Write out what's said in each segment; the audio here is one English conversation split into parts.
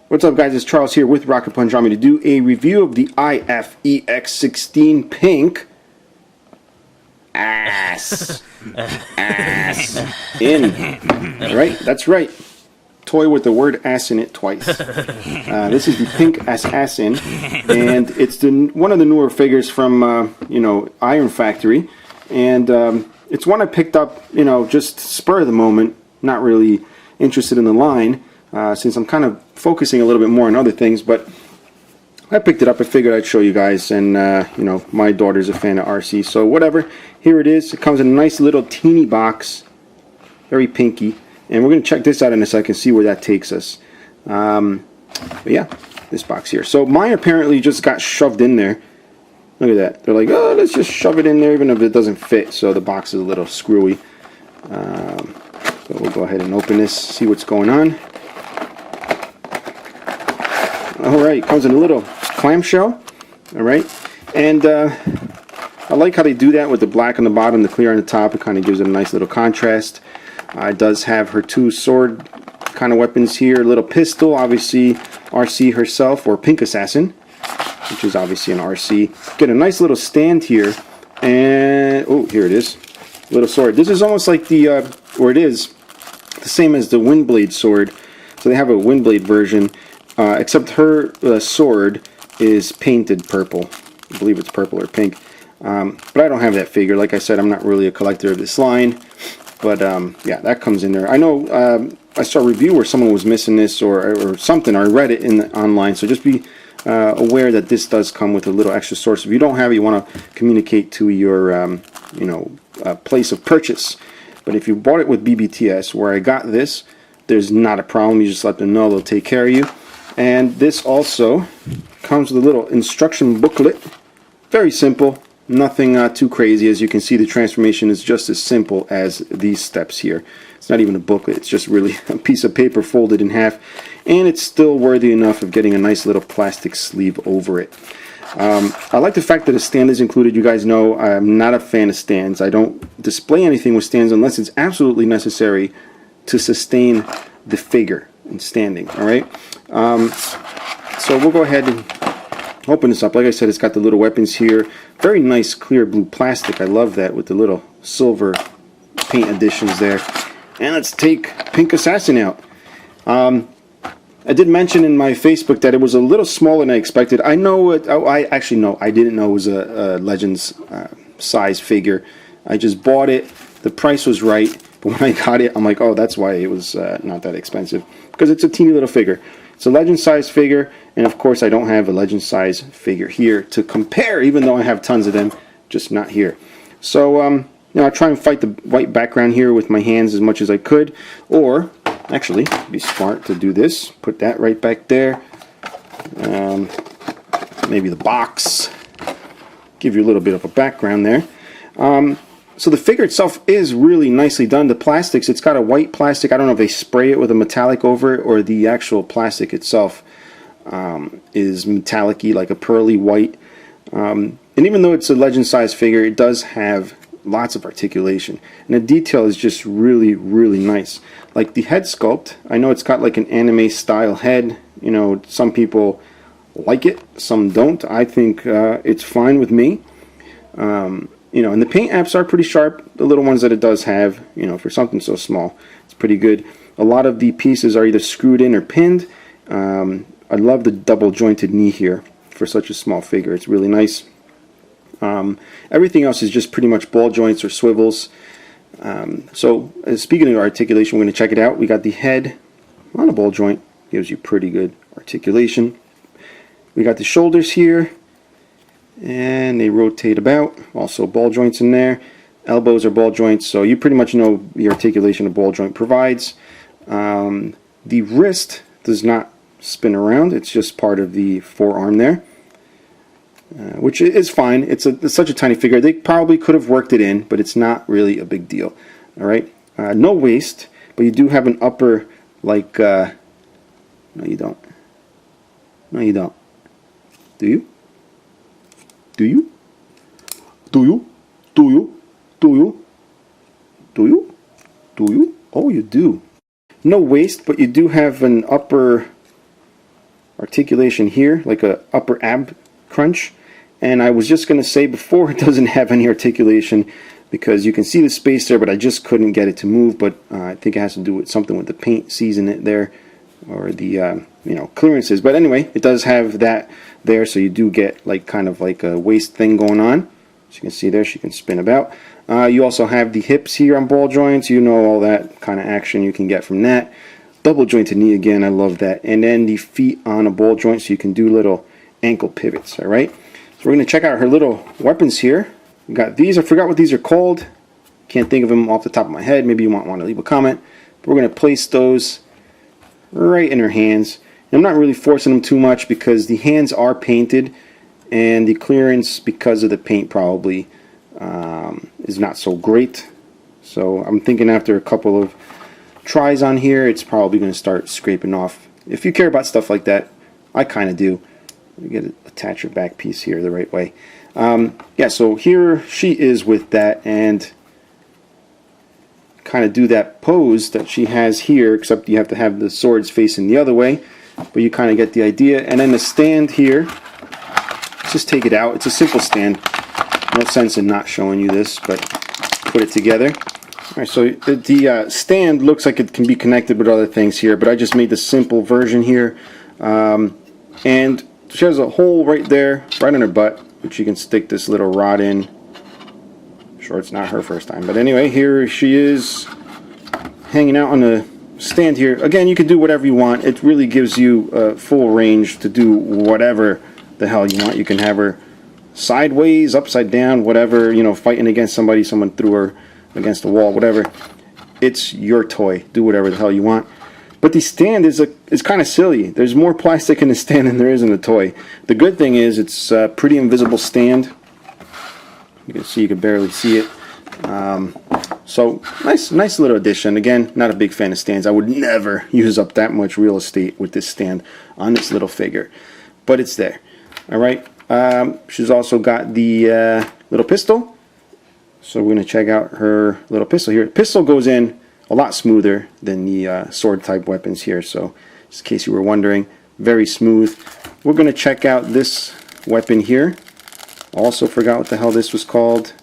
What's up, guys? It's Charles here with Rocket Punch Army to do a review of the IF-EX16 pink ass in. Right? That's right. Toy with the word ass in it twice. This is the pink ass in, and it's one of the newer figures from Iron Factory, and it's one I picked up, just spur of the moment. Not really interested in the line. Since I'm kind of focusing a little bit more on other things, but I picked it up. I figured I'd show you guys, and my daughter's a fan of Arcee, so whatever. Here it is. It comes in a nice little teeny box, very pinky, and we're going to check this out in a second, see where that takes us. But yeah, this box here. So mine apparently just got shoved in there. Look at that. They're like, oh, let's just shove it in there, even if it doesn't fit. So the box is a little screwy. So we'll go ahead and open this, see what's going on. Alright, comes in a little clamshell. Alright, and I like how they do that with the black on the bottom, the clear on the top. It kind of gives it a nice little contrast. It does have her two sword kind of weapons here. A little pistol, obviously Arcee herself, or Pink Assassin, which is obviously an Arcee. Get a nice little stand here, and oh, here it is. Little sword. This is almost like the, or it is the same as the Windblade sword. So they have a Windblade version. Except her sword is painted purple. I believe it's purple or pink. But I don't have that figure. Like I said, I'm not really a collector of this line. But yeah, that comes in there. I know I saw a review where someone was missing this or something. Or I read it online. So just be aware that this does come with a little extra source. If you don't have it, you want to communicate to your place of purchase. But if you bought it with BBTS, where I got this, there's not a problem. You just let them know. They'll take care of you. And this also comes with a little instruction booklet. Very simple, nothing too crazy. As you can see, the transformation is just as simple as these steps here. It's not even a booklet, it's just really a piece of paper folded in half, and it's still worthy enough of getting a nice little plastic sleeve over it. I like the fact that a stand is included. You guys know I'm not a fan of stands. I don't display anything with stands unless it's absolutely necessary to sustain the figure in standing. Alright, so we'll go ahead and open this up. Like I said, it's got the little weapons here. Very nice clear blue plastic. I love that with the little silver paint additions there. And let's take Pink Assassin out. I did mention in my Facebook that it was a little smaller than I expected. I know it. I actually know. I didn't know it was a Legends size figure. I just bought it. The price was right. But when I got it, I'm like, oh, that's why it was not that expensive. Because it's a teeny little figure. It's a Legend size figure, and of course I don't have a Legend size figure here to compare, even though I have tons of them, just not here. So, I try and fight the white background here with my hands as much as I could, or, actually, be smart to do this. Put that right back there. Maybe the box. Give you a little bit of a background there. So the figure itself is really nicely done. The plastics, it's got a white plastic. I don't know if they spray it with a metallic over it or the actual plastic itself is metallic-y, like a pearly white. And even though it's a Legend size figure, it does have lots of articulation. And the detail is just really, really nice. Like the head sculpt, I know it's got like an anime style head. Some people like it, some don't. I think it's fine with me. And the paint apps are pretty sharp. The little ones that it does have, for something so small, it's pretty good. A lot of the pieces are either screwed in or pinned. I love the double jointed knee here for such a small figure. It's really nice. Everything else is just pretty much ball joints or swivels. So speaking of articulation, we're going to check it out. We got the head on a ball joint. Gives you pretty good articulation. We got the shoulders here. And they rotate about. Also ball joints in there. Elbows are ball joints, so you pretty much know the articulation a ball joint provides. The wrist does not spin around. It's just part of the forearm there, which is fine. It's such a tiny figure. They probably could have worked it in, but it's not really a big deal. All right. No waist, but you do have an upper, like. No, you don't. No, you don't. Do you? Do you? Do you? Do you? Do you? Do you? Do you? Oh, you do. No waist, but you do have an upper articulation here, like a upper ab crunch. And I was just going to say before, it doesn't have any articulation because you can see the space there, but I just couldn't get it to move. But I think it has to do with something with the paint season it there, or the clearances. But anyway, it does have that there, so you do get like kind of like a waist thing going on. As you can see there, she can spin about. You also have the hips here on ball joints. You know, all that kind of action you can get from that. Double jointed knee again, I love that. And then the feet on a ball joint, so you can do little ankle pivots. All right. So we're going to check out her little weapons here. We got these. I forgot what these are called. Can't think of them off the top of my head. Maybe you might want to leave a comment. But we're going to place those right in her hands. And I'm not really forcing them too much because the hands are painted, and the clearance because of the paint probably is not so great. So I'm thinking after a couple of tries on here, it's probably going to start scraping off. If you care about stuff like that, I kind of do. You get to attach your back piece here the right way. Yeah, so here she is with that, and kind of do that pose that she has here, except you have to have the swords facing the other way, but you kind of get the idea. And then the stand here, just take it out. It's a simple stand. No sense in not showing you this, but put it together. Alright, so the stand looks like it can be connected with other things here, but I just made the simple version here. And she has a hole right there, right in her butt, which you can stick this little rod in. Sure, it's not her first time, but anyway, here she is hanging out on the stand here. Again, you can do whatever you want. It really gives you full range to do whatever the hell you want. You can have her sideways, upside down, whatever, you know, fighting against somebody, someone threw her against the wall, whatever. It's your toy. Do whatever the hell you want. But the stand is kind of silly. There's more plastic in the stand than there is in the toy. The good thing is it's a pretty invisible stand. You can see, you can barely see it. So nice little addition. Again, not a big fan of stands. I would never use up that much real estate with this stand on this little figure, but it's there. All right. She's also got the little pistol. So we're going to check out her little pistol here. Pistol goes in a lot smoother than the sword type weapons here. So just in case you were wondering, very smooth. We're going to check out this weapon here. Also forgot what the hell this was called.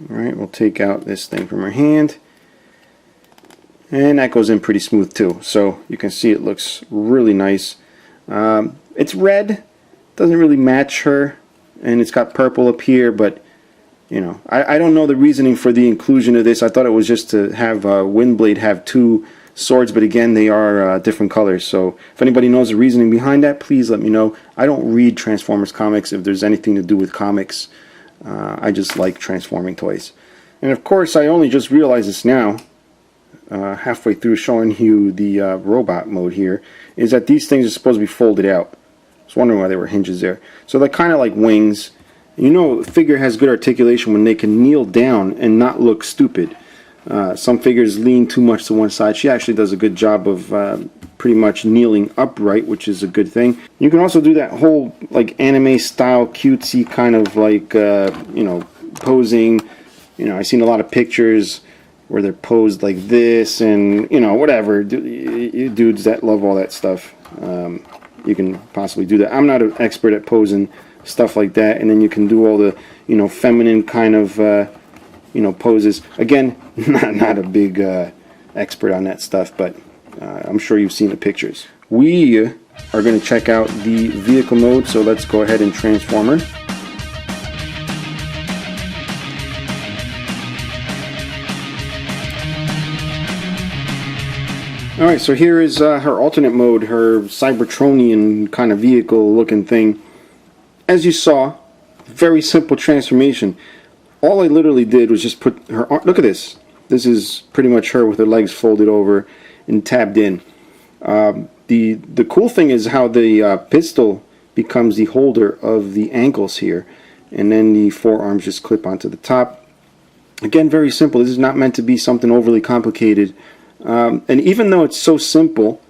Alright, we'll take out this thing from her hand. And that goes in pretty smooth too. So you can see it looks really nice. It's red. Doesn't really match her. And it's got purple up here, but you know, I don't know the reasoning for the inclusion of this. I thought it was just to have Windblade have two swords, but again, they are different colors. So if anybody knows the reasoning behind that, please let me know. I don't read Transformers comics if there's anything to do with comics. I just like transforming toys. And of course, I only just realized this now, halfway through showing you the robot mode here, is that these things are supposed to be folded out. I was wondering why there were hinges there. So they're kind of like wings. You know, a figure has good articulation when they can kneel down and not look stupid. Some figures lean too much to one side. She actually does a good job of pretty much kneeling upright, which is a good thing. You can also do that whole like anime style cutesy kind of like you know, posing. You know, I've seen a lot of pictures where they're posed like this, and you know, whatever. You dudes that love all that stuff, you can possibly do that. I'm not an expert at posing stuff like that, and then you can do all the, you know, feminine kind of you know, poses. Again, not a big expert on that stuff, but I'm sure you've seen the pictures. We are going to check out the vehicle mode, so let's go ahead and transform her. Alright, so here is her alternate mode, her Cybertronian kind of vehicle looking thing. As you saw, very simple transformation. All I literally did was just put her, look at this. This is pretty much her with her legs folded over and tabbed in. The cool thing is how the pistol becomes the holder of the ankles here. And then the forearms just clip onto the top. Again, very simple. This is not meant to be something overly complicated. And even though it's so simple,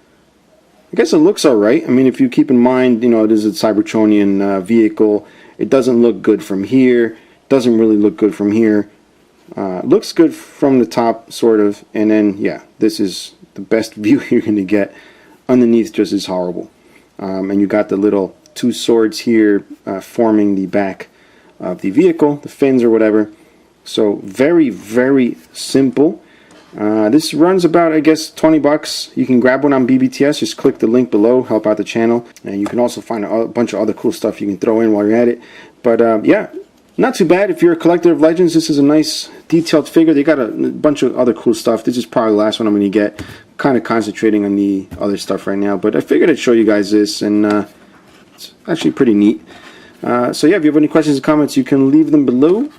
I guess it looks alright. I mean, if you keep in mind, you know, it is a Cybertronian vehicle. It doesn't look good from here. Doesn't really look good from here. Looks good from the top, sort of. And then, yeah, this is the best view you're going to get. Underneath just is horrible. And you got the little two swords here forming the back of the vehicle, the fins or whatever. So very, very simple. This runs about, I guess, 20 bucks. You can grab one on BBTS. Just click the link below, help out the channel. And you can also find a bunch of other cool stuff you can throw in while you're at it. But yeah, not too bad. If you're a collector of Legends, this is a nice detailed figure. They got a bunch of other cool stuff. This is probably the last one I'm going to get. Kind of concentrating on the other stuff right now. But I figured I'd show you guys this, and it's actually pretty neat. So yeah, if you have any questions or comments, you can leave them below.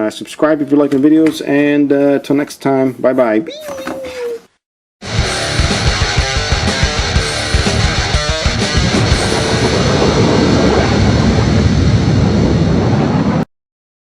Subscribe if you like the videos, and till next time, bye bye.